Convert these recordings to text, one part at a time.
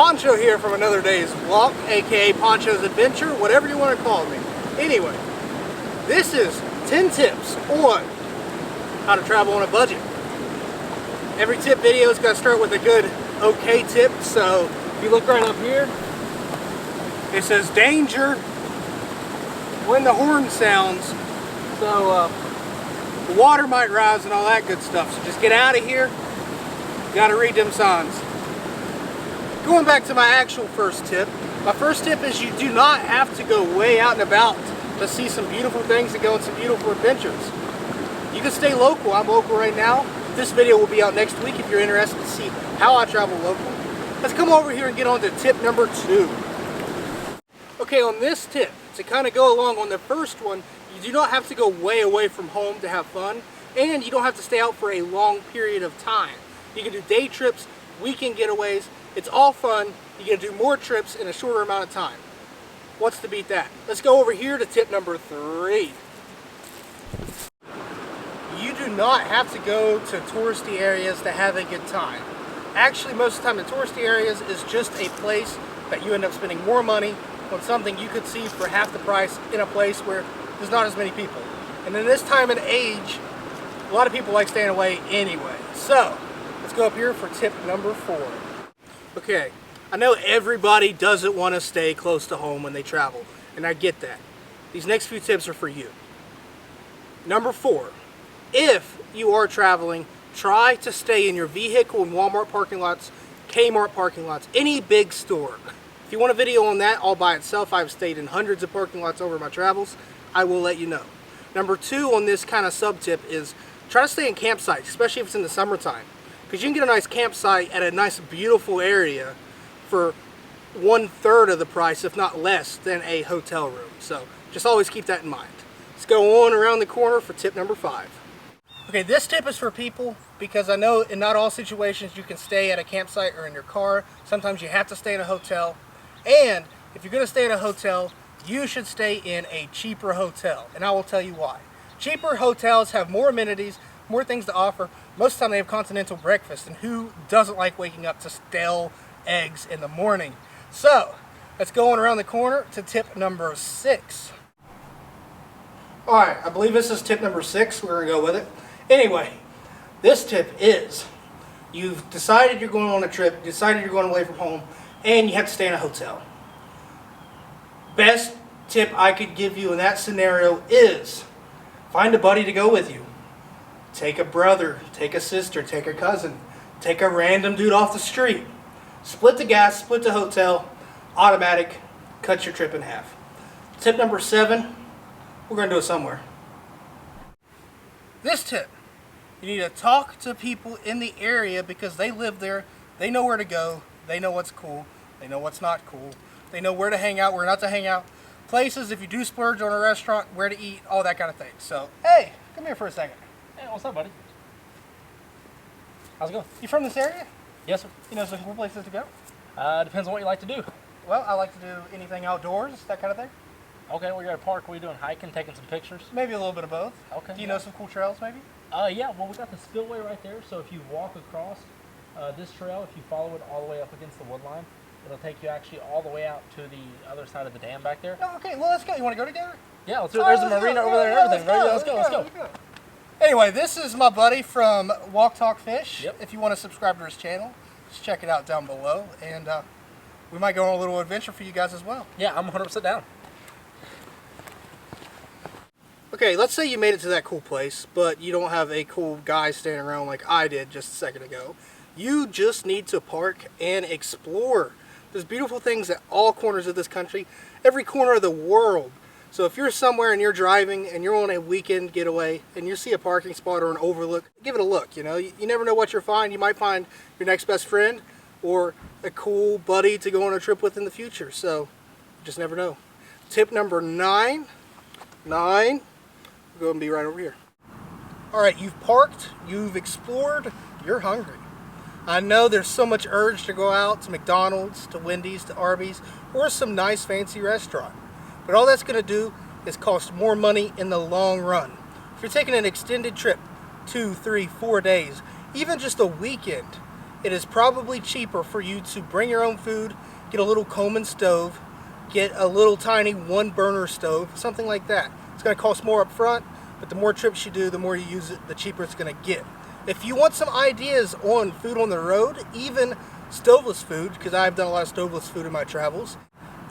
Poncho here from another day's walk, aka Poncho's Adventure, whatever you want to call me. Anyway, this is 10 tips on how to travel on a budget. Every tip video is going to start with a good okay tip, so if you look right up here, it says danger when the horn sounds, so the water might rise and all that good stuff, so just get out of here. You got to read them signs. Going back to my actual first tip, my first tip is you do not have to go way out and about to see some beautiful things and go on some beautiful adventures. You can stay local. I'm local right now. This video will be out next week if you're interested to see how I travel local. Let's come over here and get on to tip number 2. Okay, on this tip, to kind of go along on the first one, you do not have to go way away from home to have fun, and you don't have to stay out for a long period of time. You can do day trips, weekend getaways. It's all fun. You can do more trips in a shorter amount of time. What's to beat that? Let's go over here to tip number 3. You do not have to go to touristy areas to have a good time. Actually, most of the time the touristy areas is just a place that you end up spending more money on something you could see for half the price in a place where there's not as many people. And in this time and age, a lot of people like staying away anyway. So, let's go up here for tip number 4. Okay, I know everybody doesn't want to stay close to home when they travel, and I get that. These next few tips are for you. Number 4, if you are traveling, try to stay in your vehicle in Walmart parking lots, Kmart parking lots, any big store. If you want a video on that all by itself, I've stayed in hundreds of parking lots over my travels. I will let you know. Number 2 on this kind of sub-tip is try to stay in campsites, especially if it's in the summertime. Because you can get a nice campsite at a nice beautiful area for 1/3 of the price, if not less, than a hotel room. So just always keep that in mind. Let's go on around the corner for tip number 5. Okay, this tip is for people because I know in not all situations you can stay at a campsite or in your car. Sometimes you have to stay in a hotel. And if you're going to stay in a hotel, you should stay in a cheaper hotel. And I will tell you why. Cheaper hotels have more amenities, more things to offer. Most of the time they have continental breakfast, and who doesn't like waking up to stale eggs in the morning? So, let's go on around the corner to tip number 6. Alright, I believe this is tip number 6. We're going to go with it. Anyway, this tip is, you've decided you're going on a trip, decided you're going away from home, and you have to stay in a hotel. Best tip I could give you in that scenario is, find a buddy to go with you. Take a brother, take a sister, take a cousin, take a random dude off the street. Split the gas, split the hotel, automatic, cut your trip in half. Tip number 7, we're going to do it somewhere. This tip, you need to talk to people in the area because they live there, they know where to go, they know what's cool, they know what's not cool, they know where to hang out, where not to hang out, places if you do splurge on a restaurant, where to eat, all that kind of thing. So, hey, come here for a second. Hey, what's up, buddy? How's it going? You from this area? Yes, sir. You know some cool places to go? Depends on what you like to do. Well, I like to do anything outdoors, that kind of thing. Okay, well, you're at a park. What are you doing? Hiking, taking some pictures? Maybe a little bit of both. Okay. Do you know some cool trails, maybe? Yeah, well, we got the spillway right there. So if you walk across this trail, if you follow it all the way up against the wood line, it'll take you actually all the way out to the other side of the dam back there. Oh, okay, well, let's go. You want to go together? Yeah, let's do it. There's a marina over there and everything. Let's go. Anyway, this is my buddy from Walktalkfish. Yep. If you want to subscribe to his channel, just check it out down below. And we might go on a little adventure for you guys as well. Yeah, I'm 100% down. Okay, let's say you made it to that cool place, but you don't have a cool guy standing around like I did just a second ago. You just need to park and explore. There's beautiful things at all corners of this country, every corner of the world. So if you're somewhere and you're driving and you're on a weekend getaway and you see a parking spot or an overlook, give it a look. You know, you never know what you'll find. You might find your next best friend or a cool buddy to go on a trip with in the future. So you just never know. Tip number 9. We're going to be right over here. All right, you've parked, you've explored, you're hungry. I know there's so much urge to go out to McDonald's, to Wendy's, to Arby's, or some nice fancy restaurant. But all that's going to do is cost more money in the long run. If you're taking an extended trip, 2, 3, 4 days, even just a weekend, it is probably cheaper for you to bring your own food, get a little Coleman stove, get a little tiny 1-burner stove, something like that. It's going to cost more up front, but the more trips you do, the more you use it, the cheaper it's going to get. If you want some ideas on food on the road, even stoveless food, because I've done a lot of stoveless food in my travels,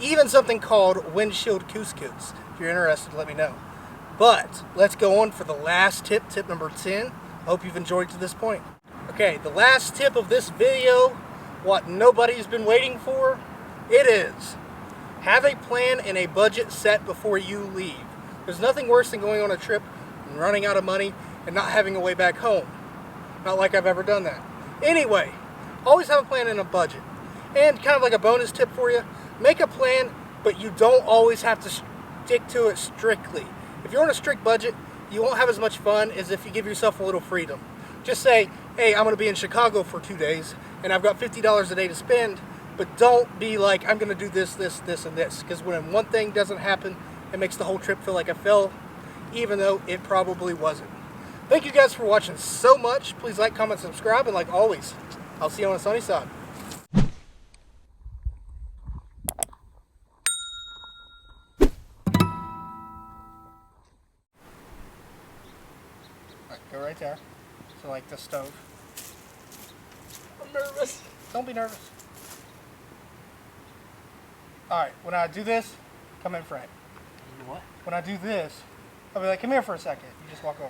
even something called windshield couscous. If you're interested, let me know. But let's go on for the last tip, tip number 10. I hope you've enjoyed to this point. Okay, the last tip of this video, what nobody's been waiting for, it is have a plan and a budget set before you leave. There's nothing worse than going on a trip and running out of money and not having a way back home. Not like I've ever done that. Anyway, always have a plan and a budget. And kind of like a bonus tip for you, make a plan, but you don't always have to stick to it strictly. If you're on a strict budget, you won't have as much fun as if you give yourself a little freedom. Just say, hey, I'm going to be in Chicago for 2 days, and I've got $50 a day to spend, but don't be like, I'm going to do this, this, this, and this. Because when one thing doesn't happen, it makes the whole trip feel like a fail, even though it probably wasn't. Thank you guys for watching so much. Please like, comment, subscribe, and like always, I'll see you on the sunny side. Go right there. So like the stove. I'm nervous. Don't be nervous. Alright, when I do this, come in front. What? When I do this, I'll be like, come here for a second. You just walk over.